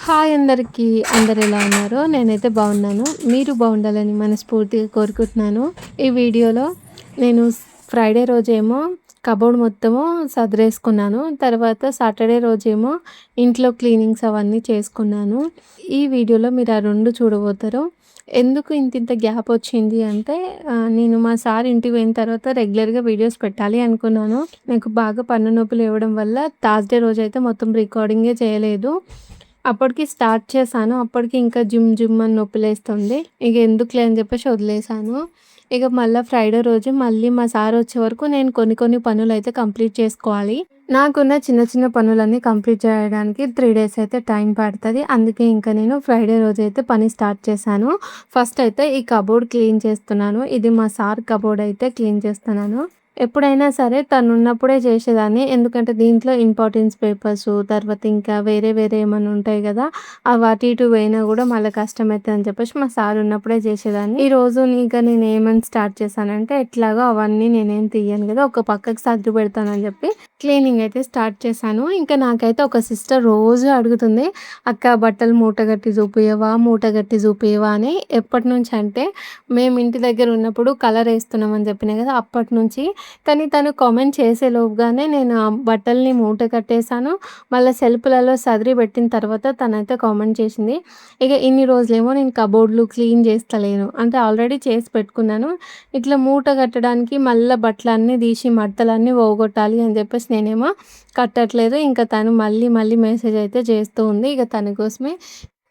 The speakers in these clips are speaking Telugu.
హాయ్ అందరికీ. అందరెలా ఉన్నారో? నేనైతే బాగున్నాను. మీరు బాగుండాలని మనస్ఫూర్తిగా కోరుకుంటున్నాను. ఈ వీడియోలో నేను ఫ్రైడే రోజేమో కబోర్డ్ మొత్తము సదిరేసుకున్నాను. తర్వాత సాటర్డే రోజేమో ఇంట్లో క్లీనింగ్స్ అవన్నీ చేసుకున్నాను. ఈ వీడియోలో మీరు ఆ 2 చూడబోతారు. ఎందుకు ఇంతింత గ్యాప్ వచ్చింది అంటే నేను మా సార్ ఇంటికి పోయిన తర్వాత రెగ్యులర్‌గా వీడియోస్ పెట్టాలి అనుకున్నాను. నాకు బాగా పన్ను నొప్పులు ఇవ్వడం వల్ల థర్స్‌డే రోజైతే మొత్తం రికార్డింగే చేయలేదు. అప్పటికి స్టార్ట్ చేశాను. అప్పటికి ఇంకా జిమ్ జిమ్ అని నొప్పులేస్తుంది. ఇక ఎందుకులే అని చెప్పేసి వదిలేసాను. ఇక మళ్ళా ఫ్రైడే రోజు మళ్ళీ మా సార్ వచ్చే వరకు నేను కొన్ని కొన్ని పనులైతే కంప్లీట్ చేసుకోవాలి. నాకున్న చిన్న చిన్న పనులన్నీ కంప్లీట్ చేయడానికి 3 డేస్ అయితే టైం పడతది. అందుకే ఇంకా నేను ఫ్రైడే రోజైతే పని స్టార్ట్ చేశాను. ఫస్ట్ అయితే ఈ కబోర్డ్ క్లీన్ చేస్తున్నాను. ఇది మా సార్ కబోర్డ్ అయితే క్లీన్ చేస్తున్నాను. ఎప్పుడైనా సరే తనున్నప్పుడే చేసేదాన్ని. ఎందుకంటే దీంట్లో ఇంపార్టెన్స్ పేపర్సు, తర్వాత ఇంకా వేరే వేరే ఏమన్నా ఉంటాయి గదా! అవి అటు ఇటు పోయినా గూడా మళ్ళా కష్టమైతదని చెప్పేసి మా సార్ ఉన్నప్పుడే చేసేదాన్ని. ఈరోజు ఇక నేనేమని స్టార్ట్ చేశానంటే ఎట్లాగో అవన్నీ నేనేం తీయను గదా! ఒక పక్కకి సర్ది పెడతానని చెప్పి క్లీనింగ్ అయితే స్టార్ట్ చేశాను. ఇంకా నాకైతే ఒక సిస్టర్ రోజు అడుగుతుంది, "అక్క బట్టలు మూటగట్టి చూపియవా? మూటగట్టి చూపియవా?" అని. ఎప్పటినుంచంటే మేము ఇంటి దగ్గర ఉన్నప్పుడు కలర్ ఏస్తున్నామని చెప్పినా గదా! అప్పటినుంచి. కానీ తను కామెంట్ చేసేలోపుగానే నేను ఆ బట్టల్ని మూట కట్టేసాను. మళ్ళా సెల్ఫ్‌లలో సదిరి పెట్టిన తర్వాత తనైతే కామెంట్ చేసింది. ఇక ఇన్ని రోజులేమో నేను కబోర్డ్‌లు క్లీన్ చేస్తలేను. అంటే ఆల్రెడీ చేసి పెట్టుకున్నాను. ఇట్లా మూట కట్టడానికి మళ్ళా బట్టలన్నీ తీసి మడతలన్నీ పోగొట్టాలి అని చెప్పేసి నేనేమో కట్టట్లేదు. ఇంకా తను మళ్ళీ మళ్ళీ మెసేజ్ అయితే చేస్తూ ఉంది. ఇక తన కోసమే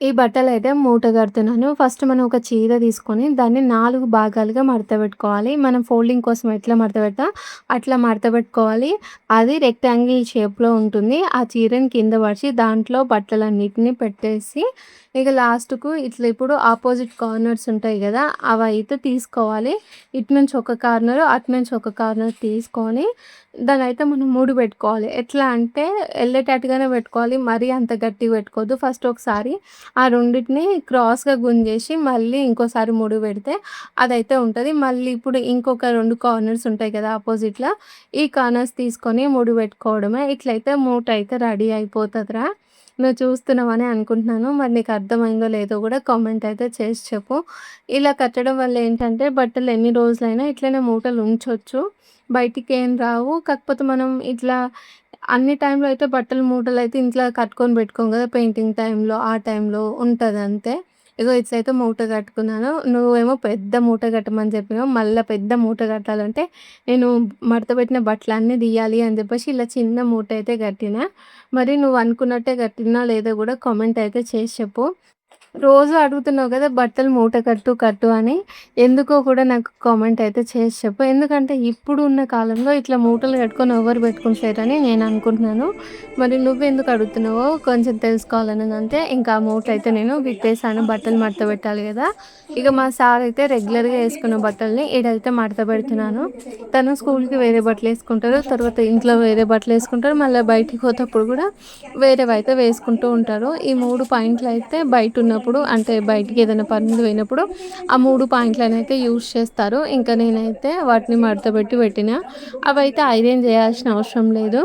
ఈ బట్టలైతే మూట కడుతున్నాను. ఫస్ట్ మనం ఒక చీర తీసుకొని దాన్ని 4 భాగాలుగా మడతబెట్టుకోవాలి. మనం ఫోల్డింగ్ కోసం ఎట్లా మడతపెడతాం అట్లా మడతబెట్టుకోవాలి. అది రెక్టాంగిల్ షేప్‌లో ఉంటుంది. ఆ చీరని కింద పరిచి దాంట్లో బట్టలన్నిటిని పెట్టేసి ఇక లాస్ట్‌కు ఇట్లా ఇప్పుడు ఆపోజిట్ కార్నర్స్ ఉంటాయి గదా! అవైతే తీసుకోవాలి. ఇటు నుంచి ఒక కార్నరు, అటు నుంచి ఒక కార్నర్ తీసుకొని దాన్నయితే మనం ముడి పెట్టుకోవాలి. ఎట్లా అంటే ఎళ్ళేటట్టుగానే పెట్టుకోవాలి. మరీ అంత గట్టిగా పెట్టుకోవద్దు. ఫస్ట్ ఒకసారి ఆ రెండిటిని క్రాస్‌గా గుంజేసి మళ్ళీ ఇంకోసారి ముడి పెడితే అదైతే ఉంటది. మళ్ళీ ఇప్పుడు ఇంకొక 2 కార్నర్స్ ఉంటాయి కదా! అపోజిట్‌లా ఈ కార్నర్స్ తీసుకొని ముడి పెట్టుకోవడమే. ఇట్లయితే మూట అయితే రెడీ అయిపోతదిరా. నువ్వు చూస్తున్నావని అనుకుంటున్నాను. మరి నీకు అర్థమైందో లేదో కూడా కామెంట్ అయితే చేసి చెప్పు. ఇలా కట్టడం వల్ల ఏంటంటే బట్టలు ఎన్ని రోజులైనా ఇట్లనే మూటలు ఉంచొచ్చు. బయటికేం రావు. కాకపోతే మనం ఇట్లా అన్ని టైంలో అయితే బట్టలు మూటలయితే ఇంట్లో కట్టుకొని పెట్టుకోం గదా! పెయింటింగ్ టైంలో, ఆ టైంలో ఉంటదంతే. ఇగో ఇట్లయితే మూట కట్టుకున్నాను. నువ్వేమో పెద్ద మూట కట్టమని చెప్పినావు. మళ్ళా పెద్ద మూట కట్టాలంటే నేను మడతపెట్టిన బట్టలన్నీ తీయాలి అని చెప్పేసి ఇలా చిన్న మూట అయితే కట్టినా. మరి నువ్వు అనుకున్నట్టే కట్టినా లేదో గూడా కామెంట్ అయితే చేసి చెప్పు. రోజు అడుగుతున్నావు కదా! బట్టలు మూట కట్టు, కట్టు అని. ఎందుకో కూడా నాకు కామెంట్ అయితే చేసి చెప్పు. ఎందుకంటే ఇప్పుడు ఉన్న కాలంలో ఇట్లా మూటలు కట్టుకొని ఎవరు పెట్టుకుంటలేరని నేను అనుకుంటున్నాను. మరి నువ్వెందుకు అడుగుతున్నావో కొంచెం తెలుసుకోవాలని అంతే. ఇంకా ఆ మూట అయితే నేను విప్పేసాను. బట్టలు మడత పెట్టాలి కదా! ఇక మా సార్ అయితే రెగ్యులర్‌గా ఏసుకున్న బట్టల్ని ఈడైతే మడత పెడుతున్నాను. తను స్కూల్‌కి వేరే బట్టలేసుకుంటారు. తర్వాత ఇంట్లో వేరే బట్టలేసుకుంటారు. మళ్ళా బయటికి పోతప్పుడు కూడా వేరేవైతే వేసుకుంటూ ఉంటారు. ఈ 3 పాయింట్లయితే బయటున్నప్పుడు అంటే బయటికి ఏదైనా పని మీద పోయినప్పుడు ఆ 3 పాయింట్లనైతే యూజ్ చేస్తారు. ఇంకా నేనైతే వాటిని మడతబెట్టి పెట్టినా. అవైతే ఐరన్ చేయాల్సిన అవసరం లేదు.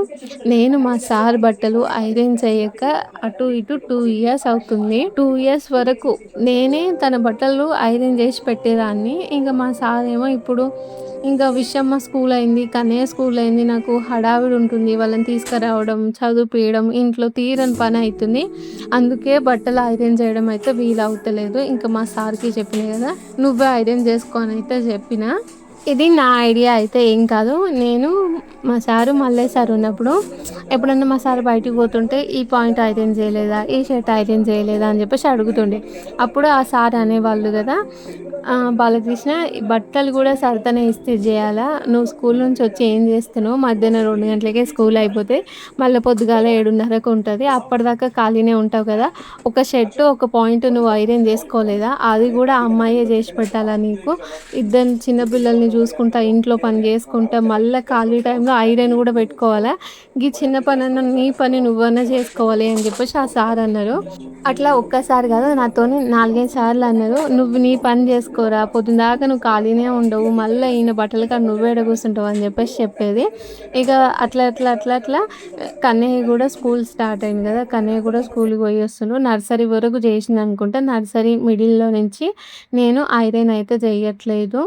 నేను మా సార్ బట్టలు ఐరన్ చేయక అటు ఇటు 2 ఇయర్స్ అవుతుంది. 2 ఇయర్స్ వరకు నేనే తన బట్టలు ఐరన్ చేసి పెట్టేదాన్ని. ఇంక మా సారేమో ఇప్పుడు ఇంకా విషయమ్మ స్కూలయింది, కన్నయ్య స్కూలయింది. నాకు హడావిడి ఉంటుంది. వాళ్ళని తీసుకురావడం, చదివిపియడం, ఇంట్లో తీరని పనయితుంది. అందుకే బట్టలు ఐరన్ చేయడం అయితే వీలవుతలేదు. ఇంక మా సార్‌కి చెప్పినా గదా! నువ్వే ఐరన్ జేసుకో అనయితే చెప్పినా. ఇది నా ఐడియా అయితే ఏం కాదు. నేను మా సారు, మల్లయ్య సార్ ఉన్నప్పుడు ఎప్పుడన్నా మా సార్ బయటికి పోతుంటే, "ఈ పాయింట్ ఐరన్ చేయలేదా? ఈ షర్ట్ ఐరన్ చేయలేదా?" అని చెప్పేసి అడుగుతుండే. అప్పుడు ఆ సార్ అనేవాళ్ళు గదా! "బాలకృష్ణ ఈ బట్టలు గూడా సర్తనే ఇస్త్రీ జేయాలా? నువ్వు స్కూల్ నుంచి వచ్చి ఏం జేస్తున్నావు? మధ్యాహ్నం 2 గంటలకే స్కూల్ అయిపోతే, మళ్ళా పొద్దుగాల 7:30కి ఉంటది. అప్పటిదాకా ఖాళీనే ఉంటావు కదా! ఒక షర్టు, ఒక పాయింట్ నువ్వు ఐరన్ జేసుకోలేదా? అది గూడా ఆ అమ్మాయే జేసి పెట్టాలా నీకు? ఇద్దరు చిన్న పిల్లల్ని చూసుకుంటా, ఇంట్లో పని చేసుకుంటా, మళ్ళీ ఖాళీ టైంలో ఐరన్ కూడా పెట్టుకోవాలా, గీ చిన్న పనన్నా నీ పని నువ్వన్నా చేసుకోవాలి అని చెప్పేసి ఆ సార్ అన్నారు. అట్లా ఒక్కసారి కాదు, నాతోని 4, 5 సార్లు అన్నారు. "నువ్వు నీ పని చేసుకోరా, పొద్దునదాకా నువ్వు ఖాళీనే ఉండవు. మళ్ళా ఈయన బట్టల కాడ నువ్వేడ కూర్చుంటావు" అని చెప్పేసి చెప్పేది. ఇక అట్లా కన్నయ్య కూడా స్కూల్ స్టార్ట్ అయింది కదా! కన్నయ్య కూడా స్కూల్‌కి పోయొస్తుండు. నర్సరీ వరకు చేసిండనుకుంటా. నర్సరీ మిడిల్‌లో నుంచి నేను ఐరన్ అయితే చెయ్యట్లేదు.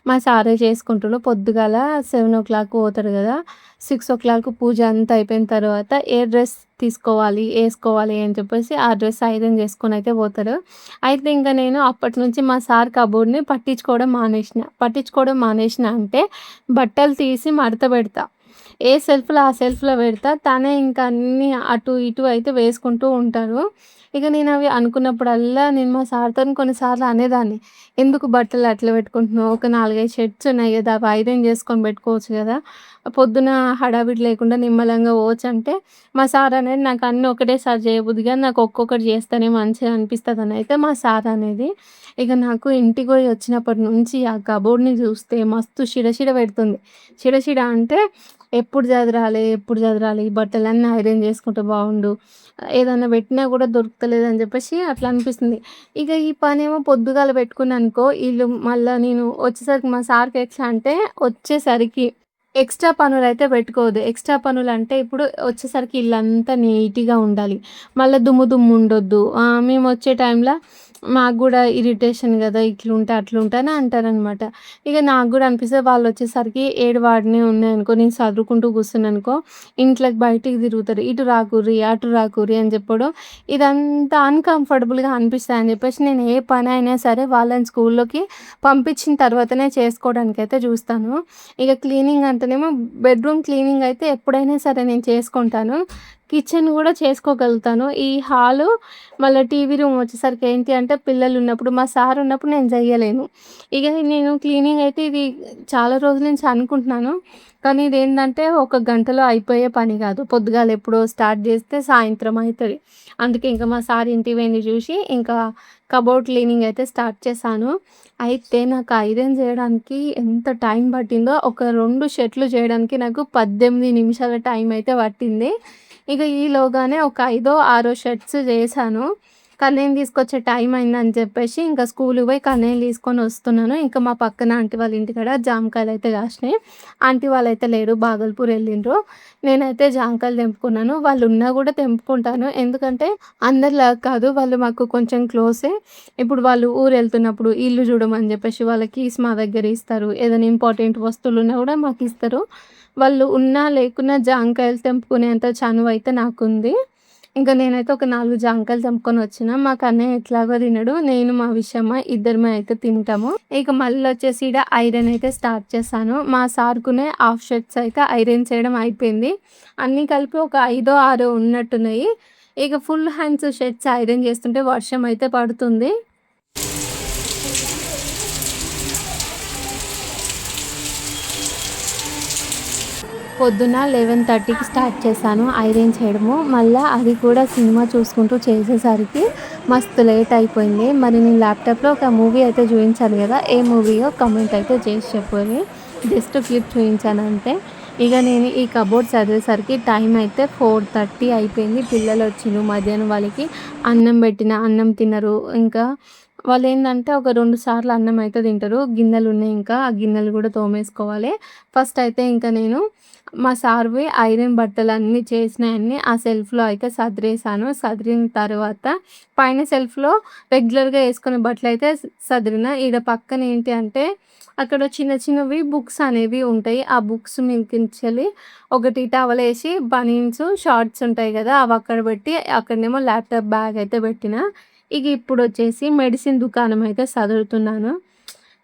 మా సారే చేసుకుంటుండు. పొద్దుగాల 7:00 పోతాడు కదా! 6:00 పూజ అంతా అయిపోయిన తర్వాత ఏ డ్రెస్ తీసుకోవాలి, ఏసుకోవాలి అని చెప్పేసి ఆ డ్రెస్ ఐరన్ చేసుకొనైతే పోతాడు. అయితే ఇంక నేను అప్పటినుంచి మా సార్ కబోర్డ్‌ని పట్టించుకోవడం మానేషిన అంటే బట్టలు తీసి మడత పెడతా. ఏ సెల్ఫ్‌లో ఆ సెల్ఫ్‌లో పెడతా. తనే ఇంక అన్నీ అటు ఇటు అయితే వేసుకుంటూ ఉంటారు. ఇక నేనవి అనుకున్నప్పుడల్లా నేను మా సార్‌తోని కొన్నిసార్లు అనేదాన్ని. "ఎందుకు బట్టలు అట్లా పెట్టుకుంటున్నావు? ఒక 4, 5 షర్ట్స్ ఉన్నాయి గదా! అవి ఐరన్ చేసుకొని పెట్టుకోవచ్చు గదా! పొద్దున హడావిడి లేకుండా నిమ్మలంగా పోవచ్చంటే" మా సార్ అనేది, "నాకు అన్నీ ఒకటేసారి చేయబుద్ది గాదు. నాకు ఒక్కొక్కటి చేస్తేనే మంచిగా అనిపిస్తదని" అయితే మా సార్ అనేది. ఇక నాకు ఇంటికి పోయి వచ్చినప్పటి నుంచి ఆ కబోర్డ్‌ని చూస్తే మస్తు శిర పెడుతుంది. శిర అంటే ఎప్పుడు చదరాలి, ఈ బట్టలన్నీ ఐరన్ చేసుకుంటే బావుండు. ఏదన్నా పెట్టినా కూడా దొరుకుతలేదని చెప్పేసి అట్లా అనిపిస్తుంది. ఇక ఈ పనేమో పొద్దుగాల పెట్టుకున్నాననుకో, ఈళ్ళు మళ్ళా నేను వచ్చేసరికి మా సార్‌కి ఎట్లా అంటే వచ్చేసరికి ఎక్స్‌ట్రా పనులైతే పెట్టుకోవద్దు. ఎక్స్‌ట్రా పనులంటే ఇప్పుడు వచ్చేసరికి ఇల్లంతా నీట్‌గా ఉండాలి. మళ్ళా దుమ్ము ఉండొద్దు. మేమొచ్చే టైంలో మాకు గూడా ఇరిటేషన్ గదా! ఇట్లుంటే అట్లుంటే అని అంటారనమాట. ఇక నాకు గూడా అనిపిస్తది వాళ్ళొచ్చేసరికి ఏడవాడినయి ఉన్నాయనుకో, నేను సదురుకుంటూ కూర్చున్నాననుకో, ఇంట్లోకి బయటికి తిరుగుతారు. ఇటు రాకుర్రి, అటు రాకుర్రి అని చెప్పడం, ఇదంతా అన్‌కంఫర్టబుల్‌గా అనిపిస్తాయని చెప్పేసి నేను ఏ పనైనా సరే వాళ్ళని స్కూల్లోకి పంపించిన తర్వాతనే చేసుకోవడానికైతే చూస్తాను. ఇక క్లీనింగ్ అంటేనేమో బెడ్‌రూమ్ క్లీనింగ్ అయితే ఎప్పుడైనా సరే నేను చేసుకుంటాను. కిచెన్ గూడా చేసుకోగలుగుతాను. ఈ హాలు మళ్ళా టీవీ రూమ్ వచ్చేసరికి ఏంటి అంటే పిల్లలున్నప్పుడు, మా సార్ ఉన్నప్పుడు నేను చెయ్యలేను. ఇగ నేను క్లీనింగ్ అయితే ఇది చాలా రోజుల నుంచి అనుకుంటున్నాను. కానీ ఇదేంటంటే ఒక గంటలో అయిపోయే పని గాదు. పొద్దుగాల ఎప్పుడో స్టార్ట్ జేస్తే సాయంత్రం అయితది. అందుకే ఇంక మా సార్ ఇంటికి పోయింది జూసి ఇంకా కబోర్డ్ క్లీనింగ్ అయితే స్టార్ట్ చేశాను. అయితే నాకు ఐరన్ జేయడానికి ఎంత టైం పట్టిందో, ఒక 2 షర్టులు చేయడానికి నాకు 18 నిమిషాల టైం అయితే పట్టింది. ఇక ఈలోగానే ఒక ఐదో, ఆరో షర్ట్స్ చేశాను. కన్నయ్యని తీసుకొచ్చే టైం అయిందని చెప్పేసి ఇంకా స్కూలుకి పోయి కన్నయ్యని తీసుకొనొస్తున్నాను. ఇంకా మా పక్కన ఆంటీ వాళ్ళ ఇంటికాడ జామకాయలయితే కాసినాయి. ఆంటీ వాళ్ళైతే లేరు, బాగల్పూర్ ఎళ్ళిండ్రు. నేనైతే జామకాయలు తెంపుకున్నాను. వాళ్ళున్నా గూడా తెంపుకుంటాను. ఎందుకంటే అందరిలాగా కాదు, వాళ్ళు మాకు కొంచెం క్లోజే. ఇప్పుడు వాళ్ళు ఊరెళ్తున్నప్పుడు ఇల్లు చూడమని చెప్పేసి వాళ్ళ కీస్ మా దగ్గర ఇస్తారు. ఏదైనా ఇంపార్టెంట్ వస్తువులున్నా గూడా మాకిస్తారు. వాళ్ళు ఉన్నా లేకున్నా జాంకాయలు తెంపుకునేంత చనువయితే నాకుంది. ఇంక నేనైతే ఒక 4 జాంకాయలు తెంపుకొనొచ్చిన. మా కన్నయ్య ఎట్లాగో తినడు. నేను, మా విషయమ్మ ఇద్దరమే అయితే తింటాము. ఇక మళ్ళొచ్చేసి ఈడ ఐరన్ అయితే స్టార్ట్ చేశాను. మా సార్‌కునే హాఫ్ షర్ట్స్ అయితే ఐరన్ చేయడం అయిపోయింది. అన్నీ కలిపి ఒక ఐదో, ఆరో ఉన్నట్టున్నయి. ఇక ఫుల్ హ్యాండ్స్ షర్ట్స్ ఐరన్ చేస్తుంటే వర్షం అయితే పడుతుంది. పొద్దున 11:30కి స్టార్ట్ చేశాను ఐరన్ చేయడము. మళ్ళా అది కూడా సినిమా చూసుకుంటూ చేసేసరికి మస్తు లేట్ అయిపోయింది. మరి నేను ల్యాప్‌టాప్‌లో ఒక మూవీ అయితే చూయించాను గదా! ఏ మూవీయో కామెంట్ అయితే చేసి చెప్పుర్రి. జస్ట్ క్లిప్ చూయించానంతే. ఇగ నేను ఈ కబోర్డ్ సర్దేసరికి టైం అయితే 4:30 అయిపోయింది. పిల్లలొచ్చిండ్రు. మధ్యాహ్నం వాళ్ళకి అన్నం పెట్టిన, అన్నం తినరు. ఇంకా వాళ్ళేందంటే ఒక 2 సార్లు అన్నం అయితే తింటరు. గిన్నెలున్నాయి ఇంకా. ఆ గిన్నెలు గూడా తోమేసుకోవాలి. ఫస్ట్ అయితే ఇంక నేను మా సార్‌వి ఐరన్ బట్టలన్నీ చేసినయన్నీ ఆ సెల్ఫ్‌లో అయితే సదిరేశాను. సదిరిన తర్వాత పైన సెల్ఫ్‌లో రెగ్యులర్‌గా యేసుకునే బట్టలయితే సదిరిన. ఈడ పక్కన ఏంటి అంటే అక్కడ చిన్న చిన్నవి బుక్స్ అనేవి ఉంటాయి. ఆ బుక్స్ మీదకించెల్లి ఒకటి టవలేసి బనీన్స్, షార్ట్స్ ఉంటాయి గదా! అవి అక్కడ పెట్టి అక్కడనేమో ల్యాప్‌టాప్ బ్యాగ్ అయితే పెట్టిన. ఇక ఇప్పుడొచ్చేసి మెడిసిన్ దుకాణం అయితే సదురుతున్నాను.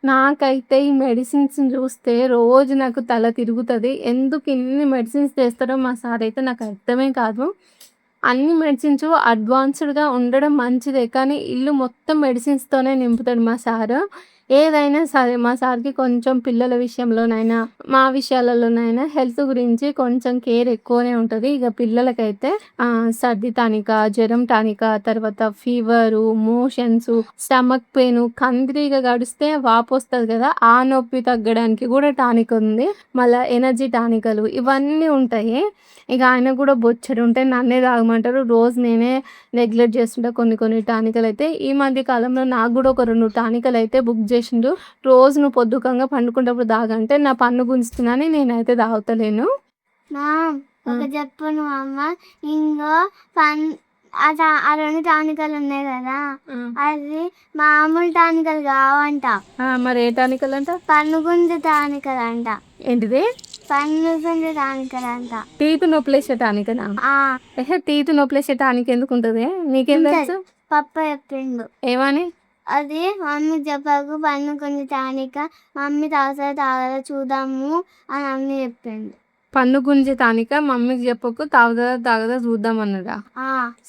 నాకైతే ఈ మెడిసిన్స్‌ని జూస్తే రోజు నాకు తల తిరుగుతది. ఎందుకు ఇన్ని మెడిసిన్స్ తెస్తాడో మా సారయితే నాకు అర్థమే కాదు. అన్ని మెడిసిన్స్ అడ్వాన్స్‌డ్‌గా ఉండడం మంచిదే. కానీ ఇల్లు మొత్తం మెడిసిన్స్‌తోనే నింపుతాడు మా సారు. ఏదైనా సరే మా సార్‌కి కొంచెం పిల్లల విషయంలోనైనా, మా విషయాలలోనైనా హెల్త్ గురించి కొంచెం కేర్ ఎక్కువనే ఉంటది. ఇక పిల్లలకైతే సర్ది టానికా, జ్వరం టానికా, తర్వాత ఫీవరు, మోషన్సు, స్టమక్ పెయిను, కందిరీగ గడిస్తే వాపొస్తది కదా! ఆ నొప్పి తగ్గడానికి కూడా టానిక్ ఉంది. మళ్ళా ఎనర్జీ టానికలు ఇవన్నీ ఉంటాయి. ఇక ఆయనకు కూడా బొచ్చెడుంటాయి. నన్నే తాగమంటారు. రోజు నేనే నెగ్లెక్ట్ చేస్తుంటా కొన్ని కొన్ని టానికలయితే. ఈ మధ్య కాలంలో నాకు గూడా ఒక 2 టానికలయితే బుక్ జేషిండు. రోజు నువ్వు పొద్దుకంగా పండుకునేటప్పుడు తాగంటే, నా పన్ను గుంజుతుందని నేనైతే తాగుతలేను. ఒకటి చెప్పను అమ్మ. ఇంగో పన్ ఆ 2 టానికలు ఉన్నాయి కదా, అది మామూలు టానికలు కావంట. మరి ఏ టానికలంట? పన్నుగుంజ టానికలంట. ఏంటిది? పన్నుగుంజ టానికలంట. టీత్ నొప్పులేసే టానికనా? టీత్ నొప్పులేసే టానిక్ ఎందుకుంటదే? నీకేం తెలుసు? పప్ప చెప్పిండు. ఏమని? అది మమ్మీ చెప్పకు, పన్నుగుంజ టానిక, మమ్మీ తాగుతాదో చూద్దాము అని అన్నీ చెప్పిండు. పన్ను గుంజే టానిక మమ్మీకి చెప్పకు, తాగుతదా చూద్దామన్నాడా?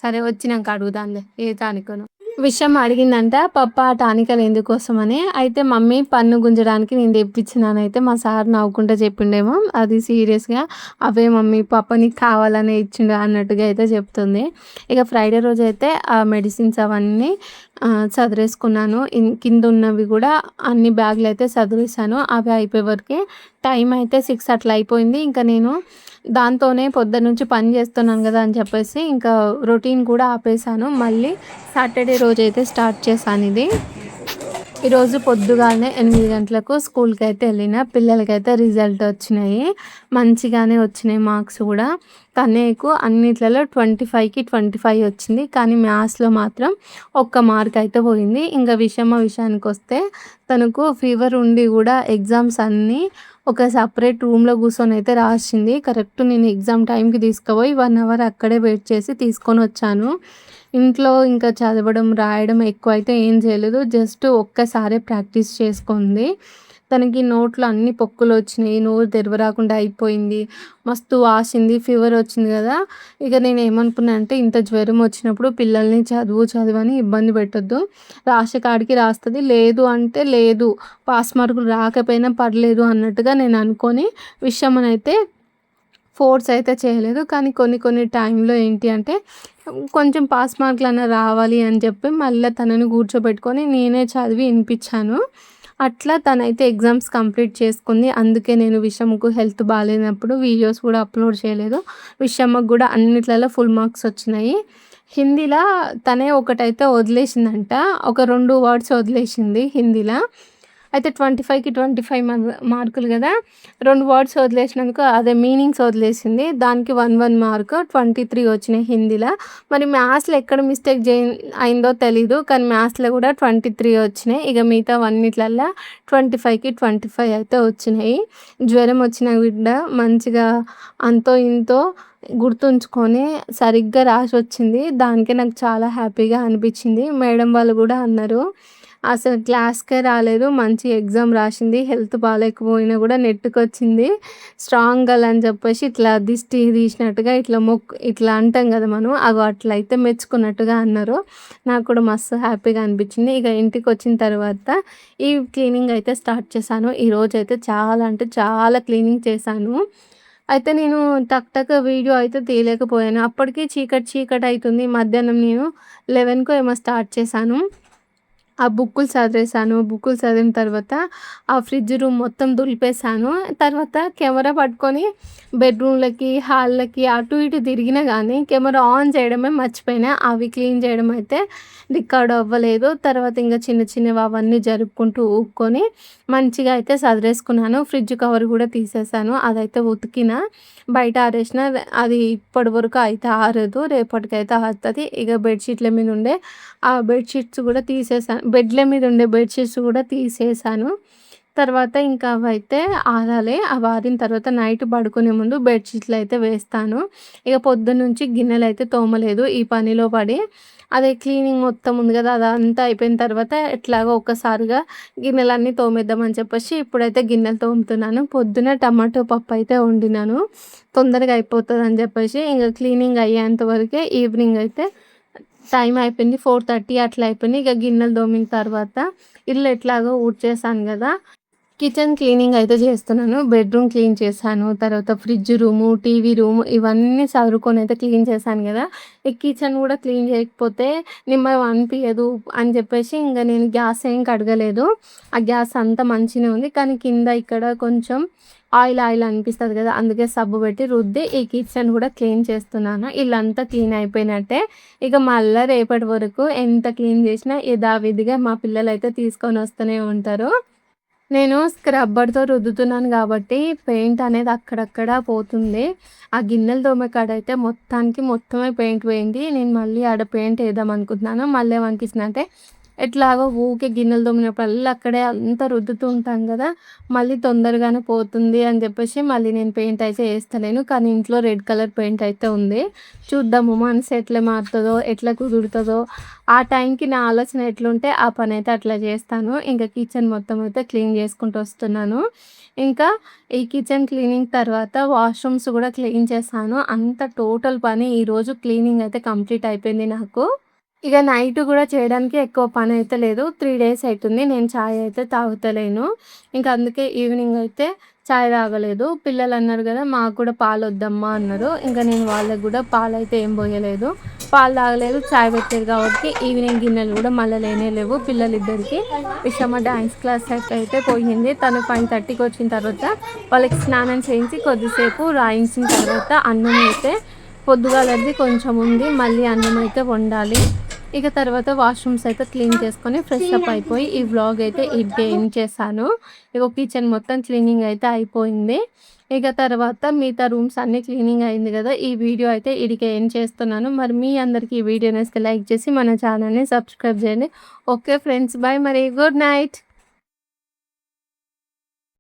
సరే వచ్చినాక అడుగుదాంలే ఏ టానికనో. విషయం అడిగిందంట పప్ప ఆ టానికలు ఎందుకోసమని. అయితే మమ్మీ పన్ను గుంజడానికి నేను తెప్పించినానైతే మా సార్ నవ్వుకుంటా చెప్పిండేమో. అది సీరియస్‌గా అవే మమ్మీ పప్ప నీకు కావాలనే ఇచ్చిండు అన్నట్టుగా అయితే చెప్తుంది. ఇక ఫ్రైడే రోజైతే ఆ మెడిసిన్స్ అవన్నీ సదిరేసుకున్నాను. కింద ఉన్నవి కూడా అన్ని బ్యాగులు అయితే సదిరేసాను. అవి అయిపోయే వరకే టైం అయితే 6 అట్లా అయిపోయింది. ఇంకా నేను దాంతోనే పొద్దున్నుంచి పని చేస్తున్నాను కదా అని చెప్పేసి ఇంకా రొటీన్ కూడా ఆపేసాను. మళ్ళీ సాటర్డే రోజైతే స్టార్ట్ చేశాను ఇది. ఈరోజు పొద్దుగాలనే 8 గంటలకు స్కూల్‌కైతే వెళ్ళిన. పిల్లలకైతే రిజల్ట్ వచ్చినాయి. మంచిగానే వచ్చినాయి మార్క్స్ కూడా. తనయ్యకు అన్నిట్లలో 25కి 25 వచ్చింది. కానీ మ్యాథ్స్‌లో మాత్రం ఒక్క మార్క్ అయితే పోయింది. ఇంకా విషయానికొస్తే తనకు ఫీవర్ ఉండి కూడా ఎగ్జామ్స్ అన్నీ ఒక సెపరేట్ రూమ్‌లో కూర్చొని అయితే రాసింది. కరెక్ట్ నేను ఎగ్జామ్ టైంకి తీసుకుపోయి 1 అవర్ అక్కడే వెయిట్ చేసి తీసుకొనొచ్చాను. ఇంట్లో ఇంకా చదవడం, రాయడం ఎక్కువైతే ఏం చేయలేదు. జస్ట్ ఒక్కసారే ప్రాక్టీస్ చేసుకుంది. తనకి నోట్లో అన్ని పొక్కులొచ్చినాయి. నోరు తెరవరాకుండా అయిపోయింది. మస్తు వాసింది. ఫీవర్ వచ్చింది కదా! ఇక నేనేమనుకున్నా అంటే ఇంత జ్వరం వచ్చినప్పుడు పిల్లల్ని చదువని ఇబ్బంది పెట్టొద్దు. రాసే కాడికి రాస్తది. లేదు అంటే లేదు. పాస్ మార్కులు రాకపోయినా పర్లేదు అన్నట్టుగా నేను అనుకోని విషయమనైతే ఫోర్స్ అయితే చేయలేదు. కానీ కొన్ని టైంలో ఏంటి అంటే కొంచెం పాస్ మార్కులన్నా రావాలి అని చెప్పి మళ్ళీ తనని కూర్చోబెట్టుకొని నేనే చదివి వినిపించాను. అట్లా తనైతే ఎగ్జామ్స్ కంప్లీట్ చేసుకుంది. అందుకే నేను విషమ్‌కు హెల్త్ బాలేనప్పుడు వీడియోస్ కూడా అప్లోడ్ చేయలేదు. విషమ్మకి కూడా అన్నిట్లలో ఫుల్ మార్క్స్ వచ్చినాయి. హిందీలో తనే ఒకటైతే వదిలేసిందంట. ఒక 2 వర్డ్స్ వదిలేసింది హిందీలో. అయితే 25కి 25 మార్కులు కదా! 2 వర్డ్స్ వదిలేసినందుకు అదే మీనింగ్స్ వదిలేసింది. దానికి 1 మార్క్ 23 వచ్చినాయి హిందీలో. మరి మ్యాథ్స్‌లో ఎక్కడ మిస్టేక్ అయిందో తెలీదు. కానీ మ్యాథ్స్‌లో కూడా 23 వచ్చినాయి. ఇక మిగతా అన్నిట్లల్లో 25కి 25 అయితే వచ్చినాయి. జ్వరం వచ్చిన బిడ్డ మంచిగా అంతో ఇంతో గుర్తుంచుకొని సరిగ్గా రాసొచ్చింది. దానికే నాకు చాలా హ్యాపీగా అనిపించింది. మేడం వాళ్ళు కూడా అన్నారు, అసలు క్లాస్‌కే రాలేదు. మంచి ఎగ్జామ్ రాసింది. హెల్త్ బాలేకపోయినా కూడా నెట్టుకొచ్చింది. స్ట్రాంగ్ గర్ల్ అని చెప్పేసి ఇట్లా దిష్టి తీసినట్టుగా ఇట్లా అంటాం కదా మనం. అట్లయితే మెచ్చుకున్నట్టుగా అన్నారు. నాకు కూడా మస్తు హ్యాపీగా అనిపించింది. ఇక ఇంటికొచ్చిన తర్వాత ఈ క్లీనింగ్ అయితే స్టార్ట్ చేశాను. ఈరోజైతే చాలా అంటే చాలా క్లీనింగ్ చేశాను. అయితే నేను టక్ వీడియో అయితే తీయలేకపోయాను. అప్పటికి చీకటి అయితుంది. మధ్యాహ్నం నేను 11కో ఏమో స్టార్ట్ చేశాను. ఆ బుక్కులు సదిరేసాను. బుక్కులు సదిరిన తర్వాత ఆ ఫ్రిడ్జ్ రూమ్ మొత్తం దులిపేసాను. తర్వాత కెమెరా పట్టుకొని బెడ్రూమ్‌లకి, హాల్‌లకి అటు ఇటు తిరిగినా గానీ కెమెరా ఆన్ చేయడమే మర్చిపోయినా. అవి క్లీన్ చేయడం అయితే రికార్డ్ అవ్వలేదు. తర్వాత ఇంక చిన్నవి అవన్నీ జరుపుకుంటూ ఊక్కొని మంచిగా అయితే సదిరేసుకున్నాను. ఫ్రిడ్జ్ కవర్ కూడా తీసేసాను. అదైతే ఉతికిన, బయట ఆరేసిన. అది ఇప్పటి వరకు అయితే ఆరదు. రేపటికైతే ఆరుతది. ఇక బెడ్‌షీట్ల మీద ఉండే ఆ బెడ్‌షీట్స్ కూడా తీసేసాను. బెడ్ల మీద ఉండే బెడ్‌షీట్స్ కూడా తీసేసాను. తర్వాత ఇంకా అవైతే ఆరాలి. అవి ఆరిన తర్వాత నైట్ పడుకునే ముందు బెడ్‌షీట్లు అయితే వేస్తాను. ఇక పొద్దున్నుంచి గిన్నెలైతే తోమలేదు ఈ పనిలో పడి. అదే క్లీనింగ్ మొత్తం ఉంది కదా! అదంతా అయిపోయిన తర్వాత ఎట్లాగో ఒక్కసారిగా గిన్నెలన్నీ తోమేద్దామని చెప్పేసి ఇప్పుడైతే గిన్నెలు తోముతున్నాను. పొద్దున టమాటో పప్పు అయితే వండినాను. తొందరగా అయిపోతదని చెప్పేసి ఇంక క్లీనింగ్ అయ్యేంత వరకే ఈవినింగ్ అయితే టైం అయిపోయింది 4:30 అట్లా అయిపోయింది. ఇక గిన్నెలు తోమిన తర్వాత ఇల్లు ఎట్లాగో ఊడ్చేసాను గదా! కిచెన్ క్లీనింగ్ అయితే చేస్తున్నాను. బెడ్‌రూమ్ క్లీన్ చేశాను. తర్వాత ఫ్రిడ్జ్ రూము, టీవీ రూము ఇవన్నీ సదురుకొనైతే క్లీన్ చేశాను గదా! ఈ కిచెన్ గూడా క్లీన్ చేయకపోతే నిమ్మలం అనిపియదు అని చెప్పేసి ఇంగ నేను గ్యాస్ ఏం కడగలేదు. ఆ గ్యాస్ అంతా మంచిగనే ఉంది. కానీ కింద ఇక్కడ కొంచెం ఆయిల్ అనిపిస్తది గదా! అందుకే సబ్బు పెట్టి రుద్ది ఈ కిచెన్ గూడా క్లీన్ చేస్తున్నాను. ఇల్లంతా క్లీన్ అయిపోయినట్టే. ఇక మళ్ళా రేపటి వరకు ఎంత క్లీన్ చేసినా యథావిధిగా మా పిల్లలైతే తీసుకొనొస్తూనే ఉంటారు. నేను స్క్రబ్బర్‌తో రుద్దుతున్నాను గాబట్టి, పెయింట్ అనేది అక్కడక్కడ పోతుంది. ఆ గిన్నెలు తోమే కాడైతే మొత్తమే పెయింట్ పోయింది. నేను మళ్ళీ ఆడ పెయింట్ ఏద్దామనుకుంటున్నాను. మళ్ళేమనిపిస్తుందంటే, ఎట్లాగో ఊకే గిన్నెలు తోమినప్పుడల్లా అక్కడే అంతా రుద్దుతూ ఉంటాం గదా! మళ్ళీ తొందరగానే పోతుంది అని జెప్పేసి మళ్ళీ నేను పెయింట్ అయితే ఏస్తలేను. కానీ ఇంట్లో రెడ్ కలర్ పెయింట్ అయితే ఉంది. చూద్దాము మనసు ఎట్లా మారుతదో, ఎట్లా కుదురుతదో, ఆ టైంకి నా ఆలోచన ఎట్లుంటే ఆ పనైతే అట్లా జేస్తాను. ఇంక కిచెన్ మొత్తం అయితే క్లీన్ చేసుకుంటూ వస్తున్నాను. ఇంకా ఈ కిచెన్ క్లీనింగ్ తర్వాత వాష్‌రూమ్స్ గూడా క్లీన్ చేశాను. అంత టోటల్ పని ఈరోజు క్లీనింగ్ అయితే కంప్లీట్ అయిపోయింది నాకు. ఇగ నైట్ గూడా చేయడానికి ఎక్కువ పనైతే లేదు. 3 డేస్ అయితుంది. నేను చాయ్ అయితే తాగుతలేను. ఇంక అందుకే ఈవినింగ్ అయితే చాయ్ తాగలేదు. పిల్లలన్నారు గదా! మాకు కూడా పాలొద్దమ్మా అన్నారు. ఇంక నేను వాళ్ళకి గూడా పాలైతే ఏం పోయలేదు. పాలు తాగలేదు. చాయ్ పెట్టారు కాబట్టి ఈవినింగ్ గిన్నెలు గూడా మళ్ళా లేనే లేవు పిల్లలిద్దరికీ. విషమ డాన్స్ క్లాస్‌కైతే పోయింది. తను 5:30కి వచ్చిన తర్వాత వాళ్ళకి స్నానం చేయించి కొద్దిసేపు రాయించిన తర్వాత అన్నం అయితే పొద్దుగాలది కొంచెం ఉంది. మళ్ళీ అన్నం అయితే వండాలి. ఇక తర్వాత వాష్‌రూమ్స్ అయితే క్లీన్ చేసుకొని ఫ్రెష్ అప్ అయిపోయి ఈ వ్లాగ్ అయితే ఈడికే ఎండ్ చేశాను. ఇగో కిచెన్ మొత్తం క్లీనింగ్ అయితే అయిపోయింది. ఇక తర్వాత మిగతా రూమ్స్ అన్నీ క్లీనింగ్ అయింది గదా! ఈ వీడియో అయితే ఈడికే ఎండ్ చేస్తున్నాను. మరి మీ అందరికీ ఈ వీడియో నచ్చితే లైక్ చేసి మన ఛానల్‌ని సబ్స్క్రైబ్ చేయండి. Okay friends. బాయ్ మరి. Good night.